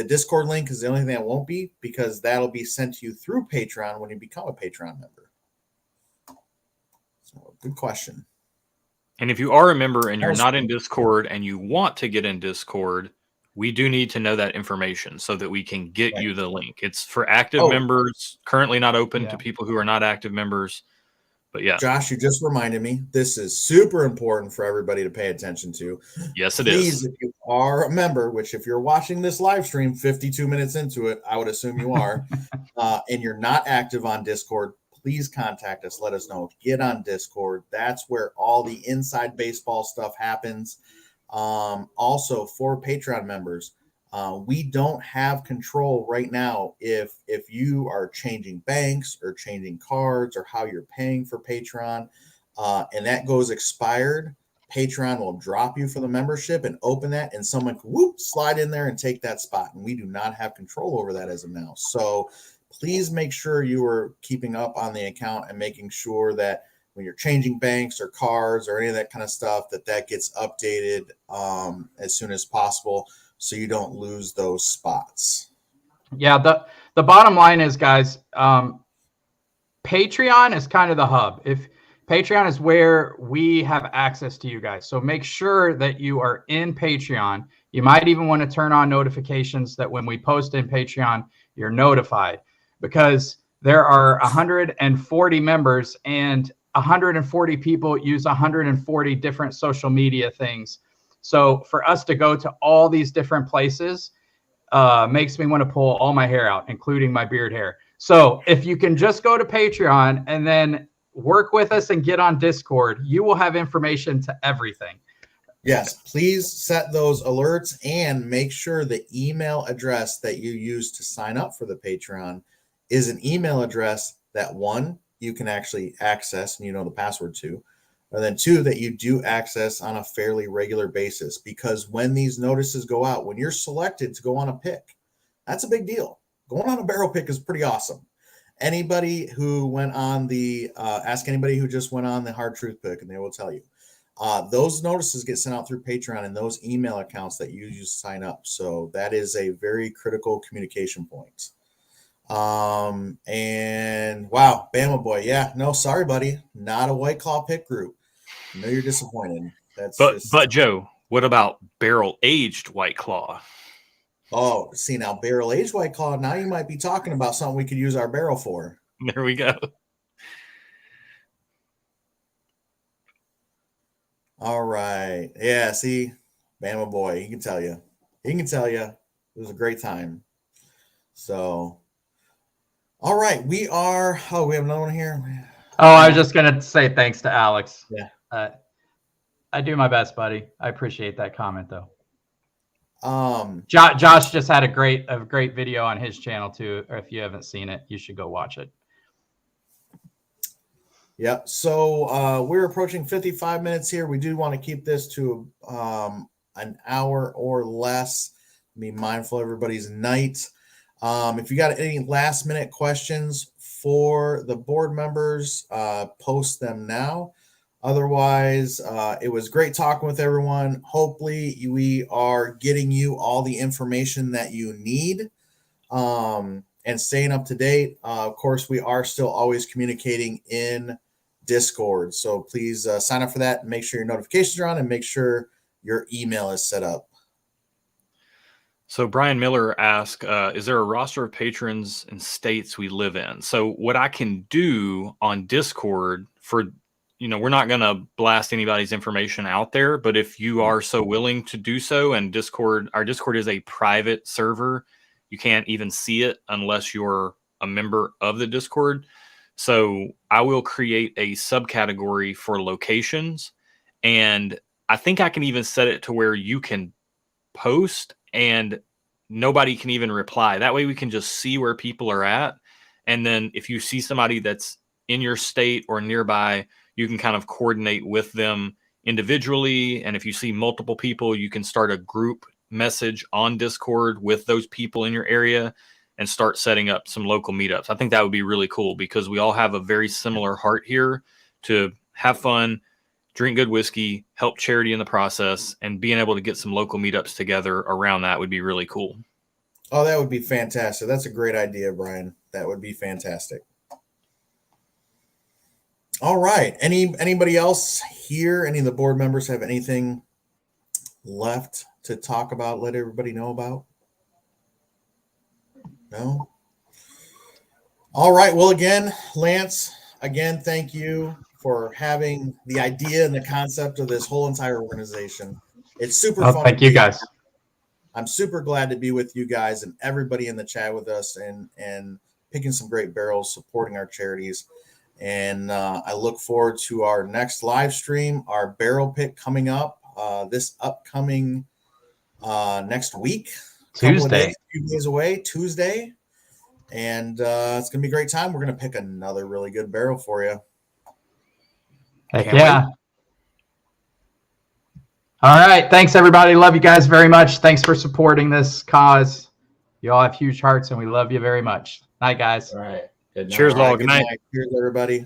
Discord link is the only thing that won't be, because that'll be sent to you through Patreon when you become a Patreon member. So good question. And if you are a member and you're not in Discord and you want to get in Discord, we do need to know that information so that we can get you the link. It's for active members, currently not open to people who are not active members. But yeah. Josh, you just reminded me. This is super important for everybody to pay attention to. Yes, it Please, is. if you are a member, which if you're watching this live stream 52 minutes into it, I would assume you are, and you're not active on Discord, please contact us. Let us know. Get on Discord. That's where all the inside baseball stuff happens. Also, for Patreon members, we don't have control right now if you are changing banks or changing cards or how you're paying for Patreon, and that goes expired. Patreon will drop you for the membership and open that, and someone can slide in there and take that spot, and we do not have control over that as of now. So please make sure you are keeping up on the account and making sure that when you're changing banks or cards or any of that kind of stuff, that gets updated as soon as possible, so you don't lose those spots. Yeah, the bottom line is, guys, Patreon is kind of the hub. If Patreon is where we have access to you guys. So make sure that you are in Patreon. You might even want to turn on notifications that when we post in Patreon, you're notified, because there are 140 members and 140 people use 140 different social media things. So for us to go to all these different places makes me want to pull all my hair out, including my beard hair. So if you can just go to Patreon and then work with us and get on Discord, you will have information to everything. Yes, please set those alerts and make sure the email address that you use to sign up for the Patreon is an email address that, one, you can actually access and you know the password to, or then two, that you do access on a fairly regular basis. Because when these notices go out, when you're selected to go on a pick, that's a big deal. Going on a barrel pick is pretty awesome. Anybody who went on the, ask anybody who just went on the Hard Truth pick and they will tell you. Those notices get sent out through Patreon and those email accounts that you use to sign up. So that is a very critical communication point. And wow, Bama boy. Yeah, no, sorry, buddy. Not a White Claw pick group. I know you're disappointed. But Joe, what about barrel aged White Claw? Oh, see, now barrel aged White Claw. Now you might be talking about something we could use our barrel for. There we go. All right. Yeah, see, Bama boy, he can tell you. He can tell you. It was a great time. So, all right. We have another one here. Oh, I was just going to say thanks to Alex. Yeah. I do my best, buddy. I appreciate that comment, though. Josh just had a great video on his channel too. Or if you haven't seen it, you should go watch it. Yeah. So we're approaching 55 minutes here. We do want to keep this to an hour or less. Be mindful of everybody's night. If you got any last minute questions for the board members, post them now. Otherwise, it was great talking with everyone. Hopefully we are getting you all the information that you need and staying up to date. Of course, we are still always communicating in Discord. So please sign up for that and make sure your notifications are on and make sure your email is set up. So Brian Miller asked, is there a roster of patrons in states we live in? So what I can do on Discord for, we're not going to blast anybody's information out there, but if you are so willing to do so, and our Discord is a private server, you can't even see it unless you're a member of the Discord. So I will create a subcategory for locations, and I think I can even set it to where you can post and nobody can even reply. That way we can just see where people are at. And then if you see somebody that's in your state or nearby, you can kind of coordinate with them individually. And if you see multiple people, you can start a group message on Discord with those people in your area and start setting up some local meetups. I think that would be really cool because we all have a very similar heart here to have fun, drink good whiskey, help charity in the process, and being able to get some local meetups together around that would be really cool. Oh, that would be fantastic. That's a great idea, Brian. That would be fantastic. All right. Anybody else here? Any of the board members have anything left to talk about, let everybody know about? No? All right. Well, again, Lance, thank you for having the idea and the concept of this whole entire organization. It's super fun. Thank you, guys. I'm super glad to be with you guys and everybody in the chat with us and picking some great barrels, supporting our charities. And I look forward to our next live stream, our barrel pick coming up this upcoming next week. Tuesday. A few days away, Tuesday. And it's going to be a great time. We're going to pick another really good barrel for you. Heck yeah. Wait. All right. Thanks, everybody. Love you guys very much. Thanks for supporting this cause. You all have huge hearts, and we love you very much. Night, guys. All right. Good night. Cheers, all. Good night. Cheers, everybody.